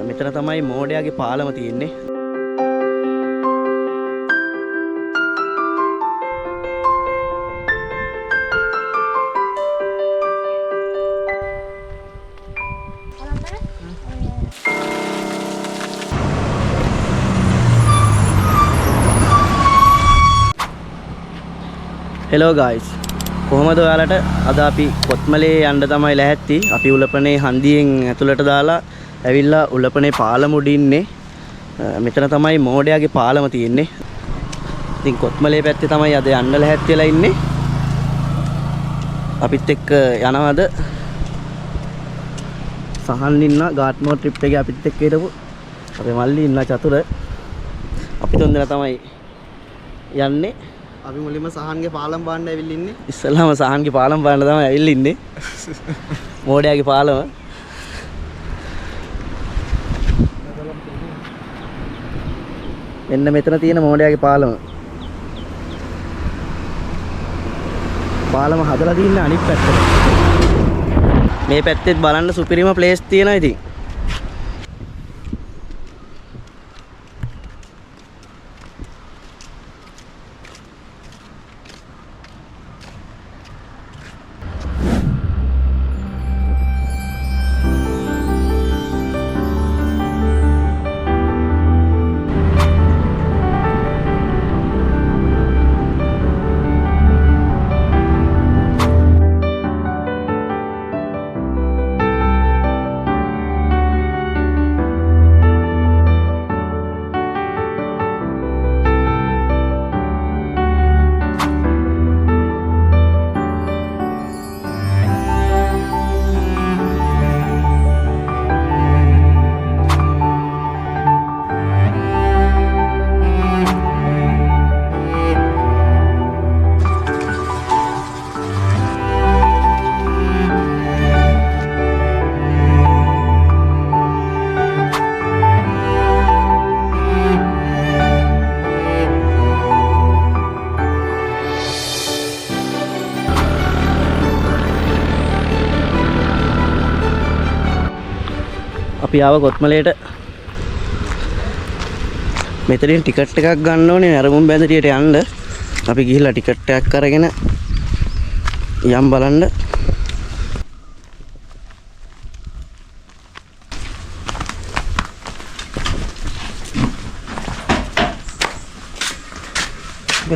මෙතන තමයි මෝඩයාගේ පාලම තියෙන්නේ. Hello guys. කොහොමද ඔයාලට අද අපි කොත්මලේ යන්න තමයි ලැහැත්ති. අපි උලපනේ හන්දියෙන් ඇතුළට දාලා ඇවිල්ලා උලපනේ පාලම උඩ ඉන්නේ. මෙතන තමයි මෝඩයාගේ පාලම තියෙන්නේ. ඉතින් කොත්මලේ පැත්තේ තමයි අද යන්න ලැහැත්ති වෙලා ඉන්නේ. අපිත් එක්ක යනවාද සහන් ඉන්න ගාට්මෝ ට්‍රිප් එකේ අපිත් එක්ක හිටපු අපේ මල්ලි ඉන්න චතුර අපි තුන් දෙනා තමයි යන්නේ. අපි මුලින්ම සහන්ගේ පාලම් බාන්න ඇවිල්ලා ඉන්නේ. ඉස්සෙල්ලාම සහන්ගේ පාලම් බාන්න තමයි ඇවිල්ලා ඉන්නේ. මෝඩයාගේ පාලම. මෙන්න මෙතන තියෙන මෝඩයාගේ පාලම. පාලම හදලා තින්නේ අනිත් පැත්තට. මේ පැත්තෙත් බලන්න සුපිරිම ප්ලේස් තියෙනවා ඉතින්. අපි ආව කොත්මලේට. මෙතනින් ටිකට් එකක් ගන්න ඕනේ නරඹුම් බැඳරියට යන්න. අපි ගිහිල්ලා ටිකට් එකක් අරගෙන යම් බලන්න.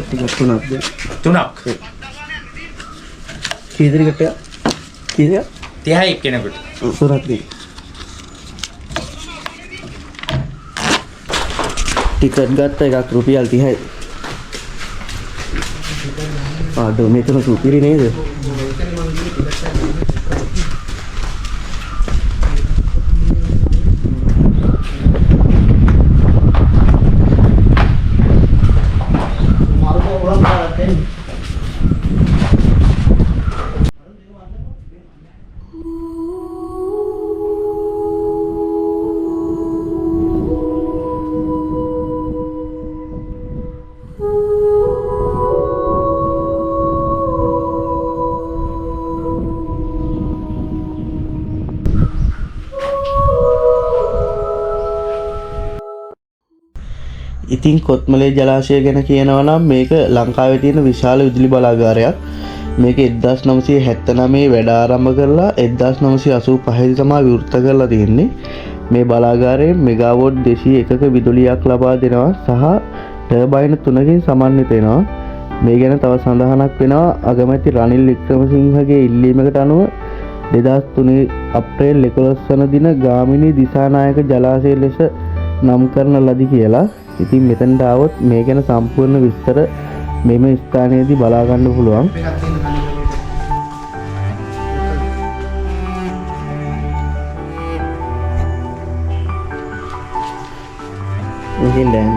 ටිකට් තුනක්. කීයද ටිකට් එක? කීයද? 30යි කෙනෙකුට. තුනක් දී. ටිකට් ගත්ත එකක් රුපියල් 30යි. ආඩෝ මෙතන සුපිරි නේද? ඉතින් කොත්මලේ ජලාශය ගැන කියනවා නම් මේක ලංකාවේ තියෙන විශාල විදුලි බලාගාරයක්. මේක 1979 වැඩ ආරම්භ කරලා 1985 තමයි විවෘත කරලා තියෙන්නේ. මේ බලාගාරයේ මෙගාවොට් 201ක විදුලියක් ලබා දෙනවා සහ ටර්බයින් 3කින් සමන්විත වෙනවා. මේ ගැන තව සඳහනක් වෙනවා අගමැති රනිල් වික්‍රමසිංහගේ ඉල්ලීමකට අනුව 2003 අප්‍රේල් 11 වන දින ගාමිණී දිසානායක ජලාශය ලෙස නම් කරන ලදී කියලා. ඉතින් මෙතනට આવොත් මේ ගැන සම්පූර්ණ විස්තර මෙම ස්ථානයේදී බලා ගන්න පුළුවන්. ඉතින් දැන්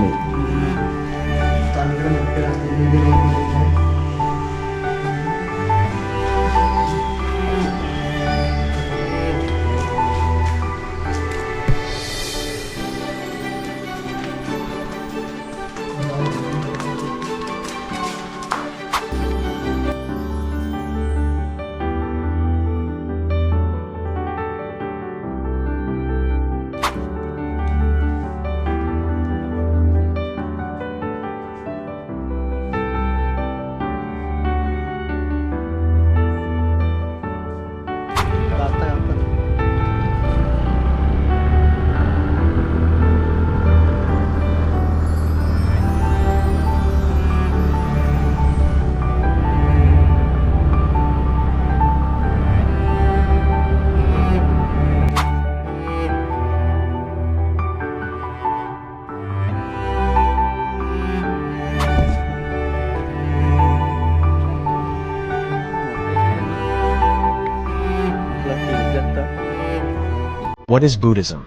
What is Buddhism?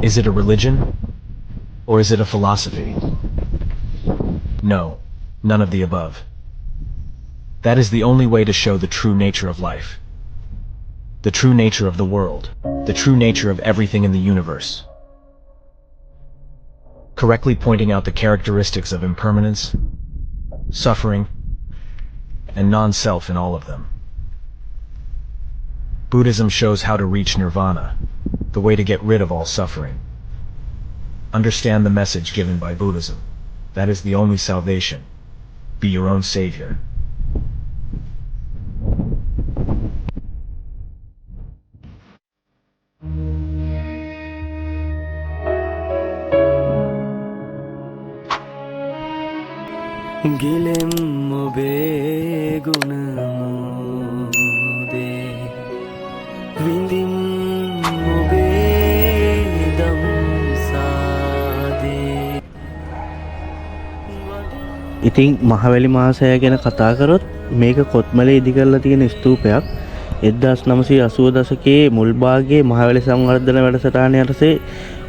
Is it a religion? Or is it a philosophy? No, none of the above. That is the only way to show the true nature of life. The true nature of the world. The true nature of everything in the universe. Correctly pointing out the characteristics of impermanence, suffering, and non-self in all of them. Buddhism shows how to reach nirvana, the way to get rid of all suffering. Understand the message given by Buddhism. That is the only salvation. Be your own savior. ගිලෙම් ඔබේ ගුණ මෝදේ විඳින් ඔබේ දම් සාදේ. ඉතින් මහවැලි මහසෑය ගැන කතා කරොත් මේක කොත්මලේ ඉදි කරලා තියෙන ස්තූපයක්. 1980 දශකයේ මුල් භාගයේ මහවැලි සංවර්ධන වැඩසටහන යටතේ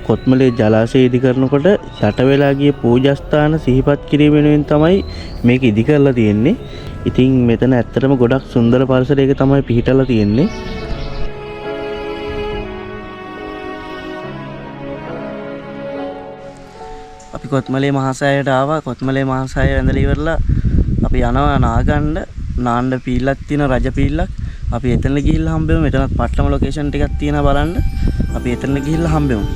කොත්මලේ ජලාශය ඉදි කරනකොට යට වෙලා ගිය පූජාස්ථාන සිහිපත් කිරීම වෙනුවෙන් තමයි මේක ඉදි කරලා තියෙන්නේ. ඉතින් මෙතන ඇත්තටම ගොඩක් සුන්දර පරිසරයක තමයි පිහිටලා තියෙන්නේ. අපි කොත්මලේ මහසෑයට ආවා. කොත්මලේ මහසෑය ඇඳලා ඉවරලා අපි යනවා නාගන්න. නාන්න පීල්ලක් තියෙන රජ පීල්ලක්. අපි එතන ගිහිල්ලා හම්බෙමු. මෙතනත් පට්ටම ලොකේෂන් ටිකක් තියෙනවා බලන්න. අපි එතන ගිහිල්ලා හම්බෙමු.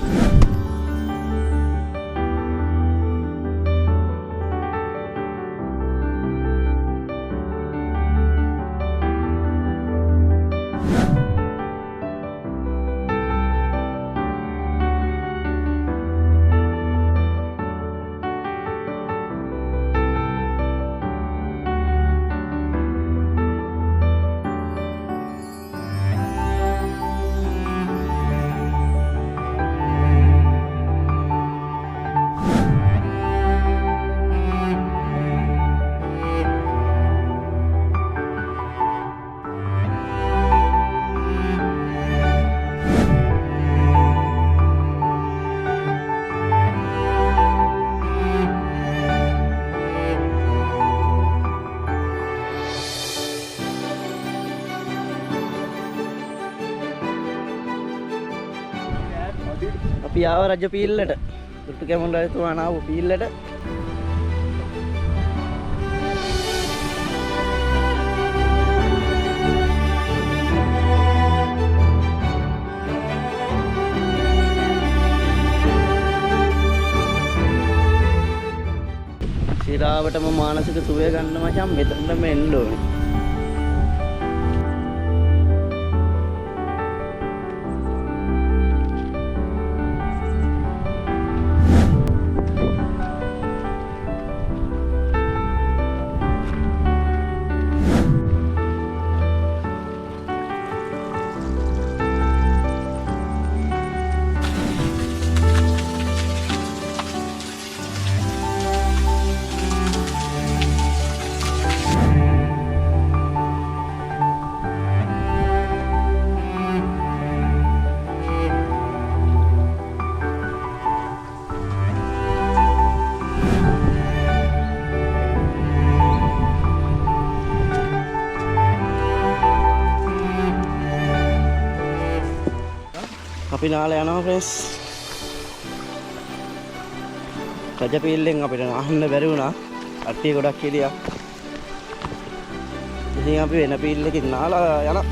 අපි ආව රජ පීල්ලට. දුටු කැමුණු රජතුමා ආව පීල්ලට. සිරාවටම මානසික සුවය ගන්න මචං මෙතනම එන්න ඕනේ. අපි නාල යනවා ෆ්‍රෙන්ඩ්ස්. රජ පීල්ලෙන් අපිට අහන්න බැරි වුණා. අට්ටිය ගොඩක් හිටියා. ඉතින් අපි වෙන පීල්ලකින් නාලා යනවා.